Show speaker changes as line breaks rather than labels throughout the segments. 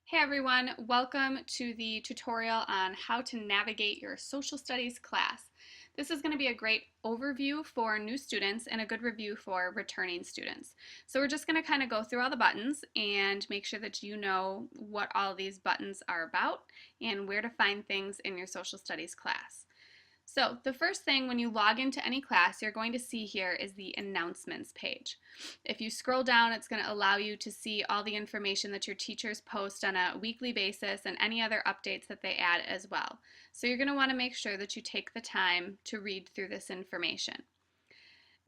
Hey everyone, welcome to the tutorial on how to navigate your social studies class. This is going to be a great overview for new students and a good review for returning students. So we're just going to kind of go through all the buttons and make sure that you know what all these buttons are about and where to find things in your social studies class. So the first thing when you log into any class you're going to see here is the announcements page. If you scroll down, it's going to allow you to see all the information that your teachers post on a weekly basis and any other updates that they add as well. So you're going to want to make sure that you take the time to read through this information.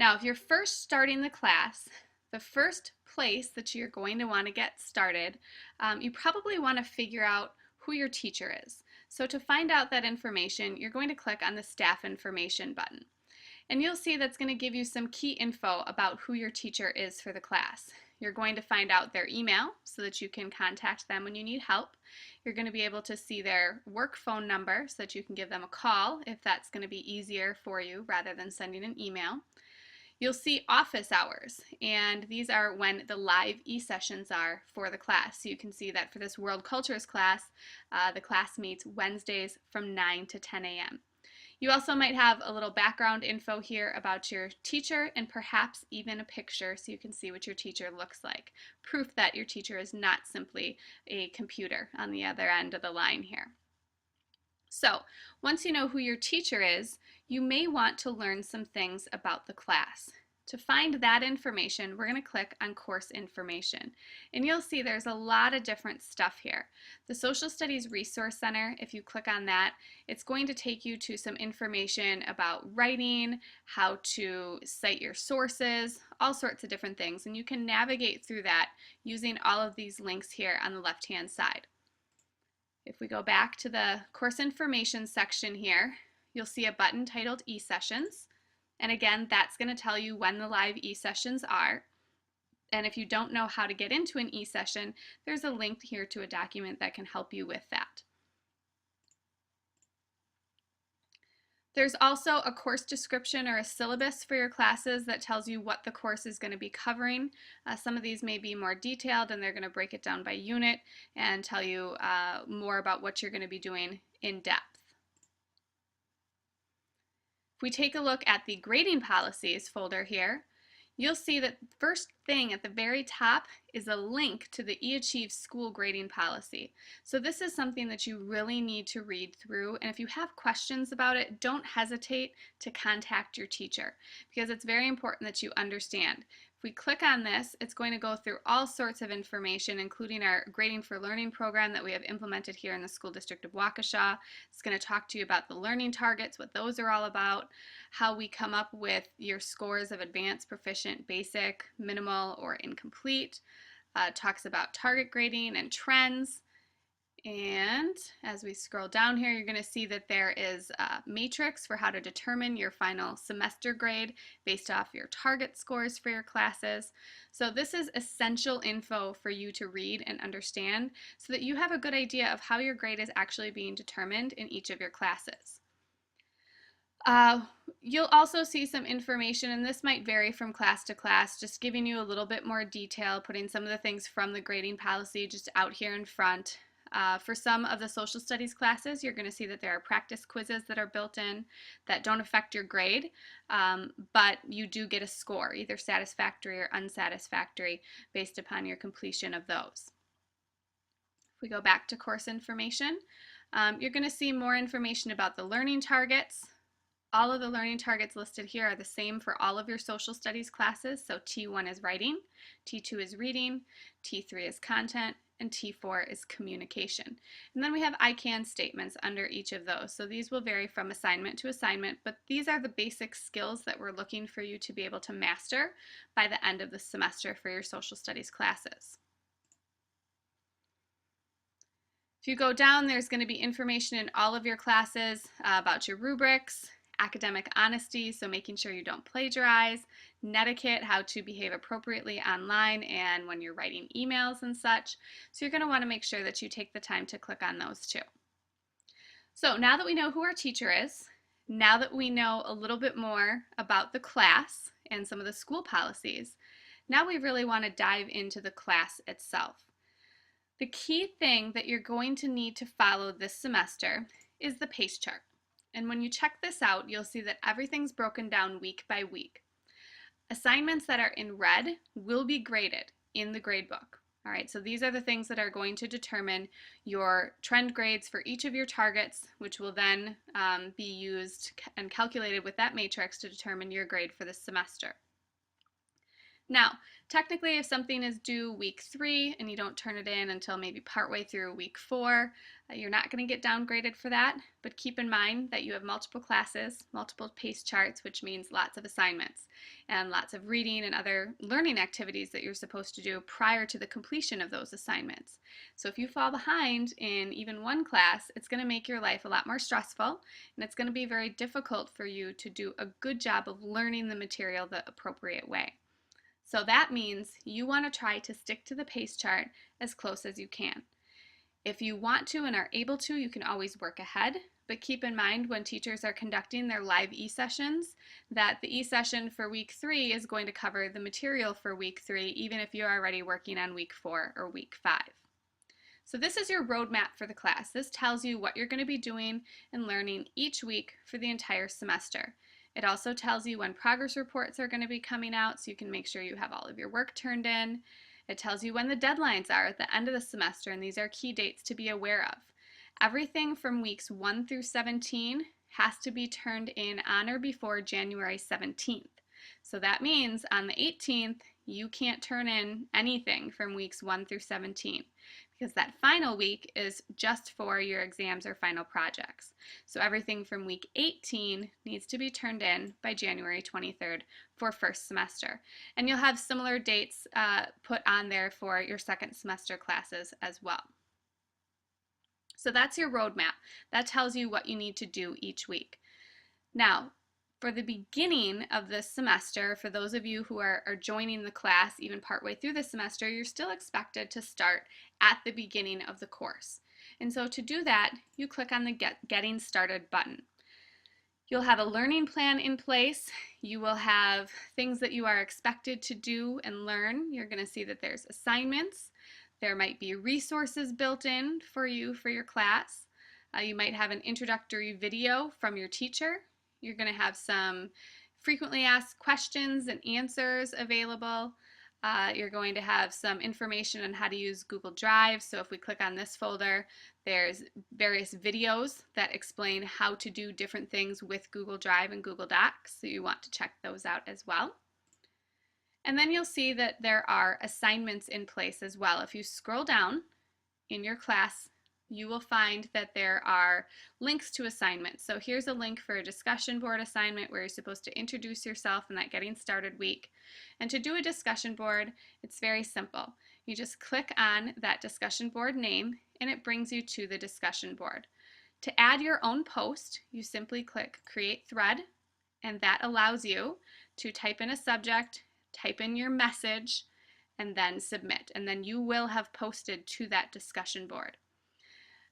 Now, if you're first starting the class, the first place that you're going to want to get started, you probably want to figure out who your teacher is. So to find out that information, you're going to click on the Staff Information button. And you'll see that's going to give you some key info about who your teacher is for the class. You're going to find out their email so that you can contact them when you need help. You're going to be able to see their work phone number so that you can give them a call if that's going to be easier for you rather than sending an email. You'll see office hours, and these are when the live e-sessions are for the class. So you can see that for this World Cultures class, the class meets Wednesdays from 9 to 10 a.m. You also might have a little background info here about your teacher and perhaps even a picture so you can see what your teacher looks like. Proof that your teacher is not simply a computer on the other end of the line here. So once you know who your teacher is, you may want to learn some things about the class. To find that information, we're going to click on Course Information. And you'll see there's a lot of different stuff here. The Social Studies Resource Center, if you click on that, it's going to take you to some information about writing, how to cite your sources, all sorts of different things. And you can navigate through that using all of these links here on the left-hand side. If we go back to the course information section here, you'll see a button titled e-sessions. And again, that's going to tell you when the live e-sessions are. And if you don't know how to get into an e-session, there's a link here to a document that can help you with that. There's also a course description or a syllabus for your classes that tells you what the course is going to be covering. Some of these may be more detailed and they're going to break it down by unit and tell you more about what you're going to be doing in depth. If we take a look at the grading policies folder here, you'll see that the first thing at the very top is a link to the eAchieve school grading policy. So this is something that you really need to read through, and if you have questions about it, don't hesitate to contact your teacher because it's very important that you understand. If we click on this, it's going to go through all sorts of information, including our Grading for Learning program that we have implemented here in the School District of Waukesha. It's going to talk to you about the learning targets, what those are all about, how we come up with your scores of advanced, proficient, basic, minimal, or incomplete. Talks about target grading and trends. And as we scroll down here, you're going to see that there is a matrix for how to determine your final semester grade based off your target scores for your classes. So this is essential info for you to read and understand so that you have a good idea of how your grade is actually being determined in each of your classes. You'll also see some information, and this might vary from class to class, just giving you a little bit more detail, putting some of the things from the grading policy just out here in front. For some of the social studies classes, you're going to see that there are practice quizzes that are built in that don't affect your grade, but you do get a score, either satisfactory or unsatisfactory, based upon your completion of those. If we go back to course information, you're going to see more information about the learning targets. All of the learning targets listed here are the same for all of your social studies classes. So T1 is writing, T2 is reading, T3 is content, and T4 is communication. And then we have I can statements under each of those. So these will vary from assignment to assignment, but these are the basic skills that we're looking for you to be able to master by the end of the semester for your social studies classes. If you go down, there's going to be information in all of your classes about your rubrics, academic honesty, so making sure you don't plagiarize, netiquette, how to behave appropriately online and when you're writing emails and such. So you're going to want to make sure that you take the time to click on those too. So now that we know who our teacher is, now that we know a little bit more about the class and some of the school policies, now we really want to dive into the class itself. The key thing that you're going to need to follow this semester is the PACE chart. And when you check this out, you'll see that everything's broken down week by week. Assignments that are in red will be graded in the grade book. All right, so these are the things that are going to determine your trend grades for each of your targets, which will then be used and calculated with that matrix to determine your grade for this semester. Now, technically, if something is due week 3 and you don't turn it in until maybe partway through week 4, you're not going to get downgraded for that, but keep in mind that you have multiple classes, multiple PACE charts, which means lots of assignments and lots of reading and other learning activities that you're supposed to do prior to the completion of those assignments. So if you fall behind in even one class, it's going to make your life a lot more stressful, and it's going to be very difficult for you to do a good job of learning the material the appropriate way. So that means you want to try to stick to the PACE chart as close as you can. If you want to and are able to, you can always work ahead, but keep in mind when teachers are conducting their live e-sessions that the e-session for week 3 is going to cover the material for week 3, even if you're already working on week 4 or week 5. So this is your roadmap for the class. This tells you what you're going to be doing and learning each week for the entire semester. It also tells you when progress reports are going to be coming out so you can make sure you have all of your work turned in. It tells you when the deadlines are at the end of the semester, and these are key dates to be aware of. Everything from weeks 1 through 17 has to be turned in on or before January 17th. So that means on the 18th, you can't turn in anything from weeks 1 through 17 because that final week is just for your exams or final projects. So everything from week 18 needs to be turned in by January 23rd for first semester. And you'll have similar dates put on there for your second semester classes as well. So that's your roadmap. That tells you what you need to do each week. Now, for the beginning of this semester, for those of you who are joining the class even partway through the semester, you're still expected to start at the beginning of the course. And so to do that, you click on the Getting Started button. You'll have a learning plan in place. You will have things that you are expected to do and learn. You're going to see that there's assignments. There might be resources built in for you for your class. You might have an introductory video from your teacher. You're going to have some frequently asked questions and answers available. You're going to have some information on how to use Google Drive. So if we click on this folder, there's various videos that explain how to do different things with Google Drive and Google Docs. So you want to check those out as well. And then you'll see that there are assignments in place as well. If you scroll down in your class, you will find that there are links to assignments. So here's a link for a discussion board assignment where you're supposed to introduce yourself in that Getting Started week. And to do a discussion board, it's very simple. You just click on that discussion board name and it brings you to the discussion board. To add your own post, you simply click Create Thread, and that allows you to type in a subject, type in your message, and then submit. And then you will have posted to that discussion board.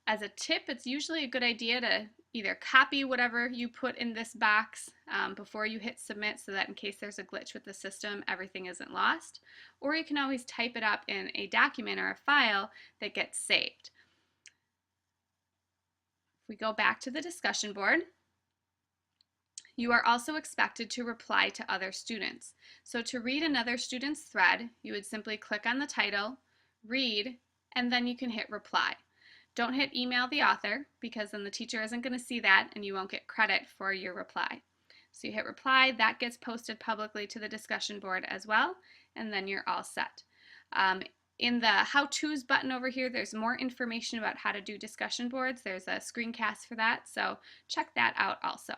As a tip, it's usually a good idea to either copy whatever you put in this box before you hit submit so that in case there's a glitch with the system, everything isn't lost. Or you can always type it up in a document or a file that gets saved. If we go back to the discussion board, you are also expected to reply to other students. So to read another student's thread, you would simply click on the title, read, and then you can hit reply. Don't hit email the author because then the teacher isn't going to see that and you won't get credit for your reply. So you hit reply, that gets posted publicly to the discussion board as well, and then you're all set. In the how-tos button over here, there's more information about how to do discussion boards. There's a screencast for that, so check that out also.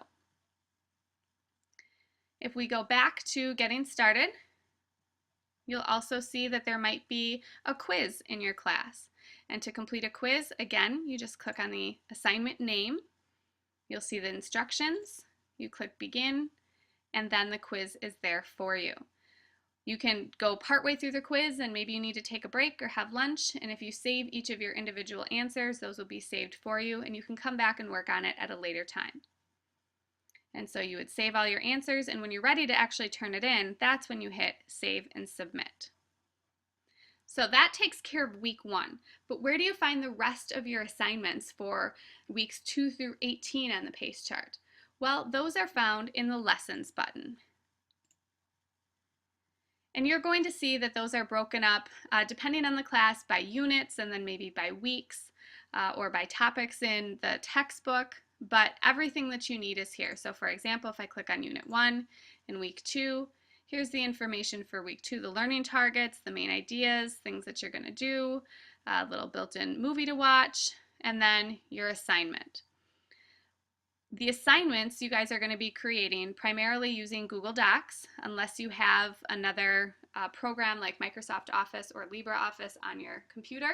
If we go back to Getting Started, you'll also see that there might be a quiz in your class. And to complete a quiz, again, you just click on the assignment name. You'll see the instructions. You click Begin, and then the quiz is there for you. You can go partway through the quiz and maybe you need to take a break or have lunch, and if you save each of your individual answers, those will be saved for you, and you can come back and work on it at a later time. And so you would save all your answers, and when you're ready to actually turn it in, that's when you hit Save and Submit. So that takes care of week 1. But where do you find the rest of your assignments for weeks 2 through 18 on the PACE chart? Well, those are found in the Lessons button. And you're going to see that those are broken up depending on the class by units and then maybe by weeks or by topics in the textbook, but everything that you need is here. So for example, if I click on Unit 1 in week 2, here's the information for week 2, the learning targets, the main ideas, things that you're going to do, a little built-in movie to watch, and then your assignment. The assignments you guys are going to be creating primarily using Google Docs, unless you have another program like Microsoft Office or LibreOffice on your computer.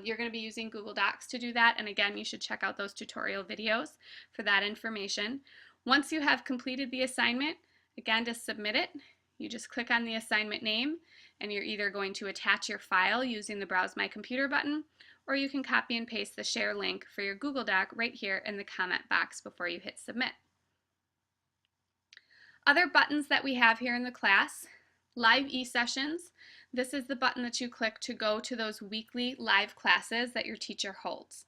You're going to be using Google Docs to do that, and again, you should check out those tutorial videos for that information. Once you have completed the assignment, again, to submit it, you just click on the assignment name, and you're either going to attach your file using the Browse My Computer button, or you can copy and paste the share link for your Google Doc right here in the comment box before you hit submit. Other buttons that we have here in the class, live e-sessions. This is the button that you click to go to those weekly live classes that your teacher holds.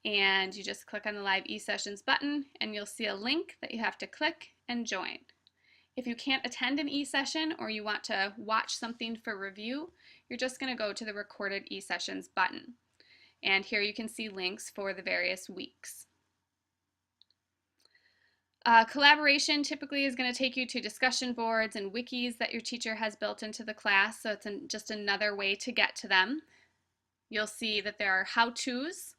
And you just click on the live e-sessions button and you'll see a link that you have to click and join. If you can't attend an e-session or you want to watch something for review, you're just going to go to the recorded e-sessions button. And here you can see links for the various weeks. Collaboration typically is going to take you to discussion boards and wikis that your teacher has built into the class, so it's just another way to get to them. You'll see that there are how-tos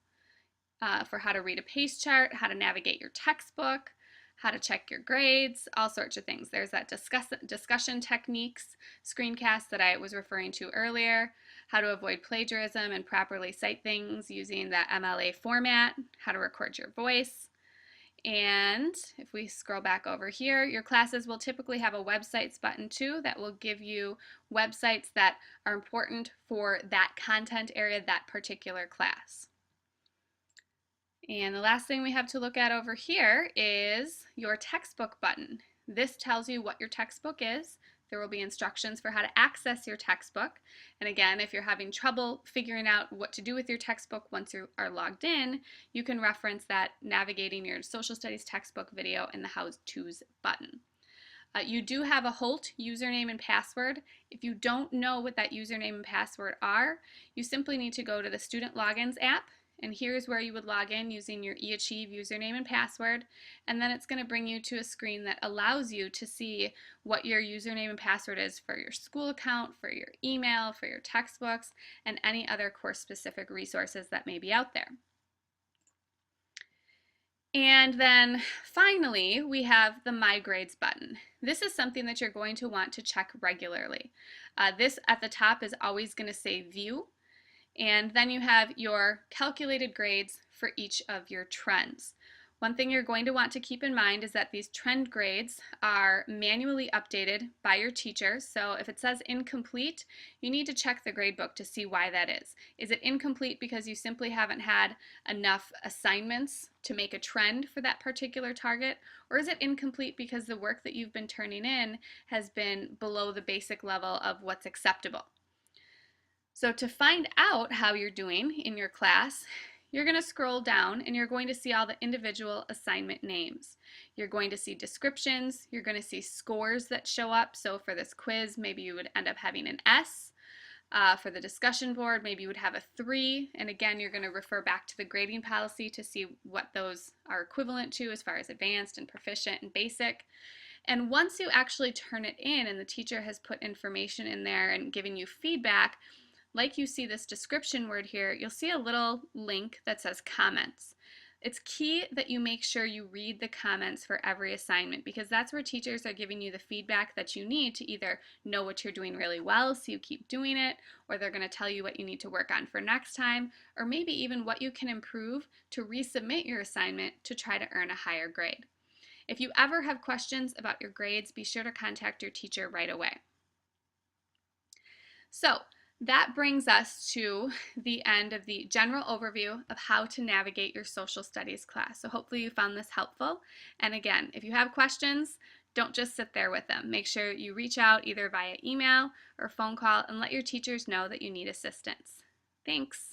for how to read a PACE chart, how to navigate your textbook, how to check your grades, all sorts of things. There's that discussion techniques screencast that I was referring to earlier, how to avoid plagiarism and properly cite things using the MLA format, how to record your voice. And if we scroll back over here, your classes will typically have a websites button too that will give you websites that are important for that content area, that particular class. And the last thing we have to look at over here is your textbook button. This tells you what your textbook is. There will be instructions for how to access your textbook. And again, if you're having trouble figuring out what to do with your textbook once you are logged in, you can reference that navigating your social studies textbook video in the how-tos button. You do have a Holt username and password. If you don't know what that username and password are, you simply need to go to the Student Logins app. And here's where you would log in using your eAchieve username and password, and then it's going to bring you to a screen that allows you to see what your username and password is for your school account, for your email, for your textbooks, and any other course-specific resources that may be out there. And then finally, we have the My Grades button. This is something that you're going to want to check regularly. This at the top is always going to say View. And then you have your calculated grades for each of your trends. One thing you're going to want to keep in mind is that these trend grades are manually updated by your teacher. So if it says incomplete, you need to check the gradebook to see why that is. Is it incomplete because you simply haven't had enough assignments to make a trend for that particular target? Or is it incomplete because the work that you've been turning in has been below the basic level of what's acceptable? So to find out how you're doing in your class, you're going to scroll down and you're going to see all the individual assignment names. You're going to see descriptions, you're going to see scores that show up. So for this quiz, maybe you would end up having an S. For the discussion board, maybe you would have a 3. And again, you're going to refer back to the grading policy to see what those are equivalent to as far as advanced and proficient and basic. And once you actually turn it in and the teacher has put information in there and given you feedback, like you see this description word here, you'll see a little link that says comments. It's key that you make sure you read the comments for every assignment because that's where teachers are giving you the feedback that you need to either know what you're doing really well so you keep doing it, or they're going to tell you what you need to work on for next time, or maybe even what you can improve to resubmit your assignment to try to earn a higher grade. If you ever have questions about your grades, be sure to contact your teacher right away. So, that brings us to the end of the general overview of how to navigate your social studies class. So hopefully you found this helpful. And again, if you have questions, Don't just sit there with them. Make sure you reach out either via email or phone call and let your teachers know that you need assistance. Thanks.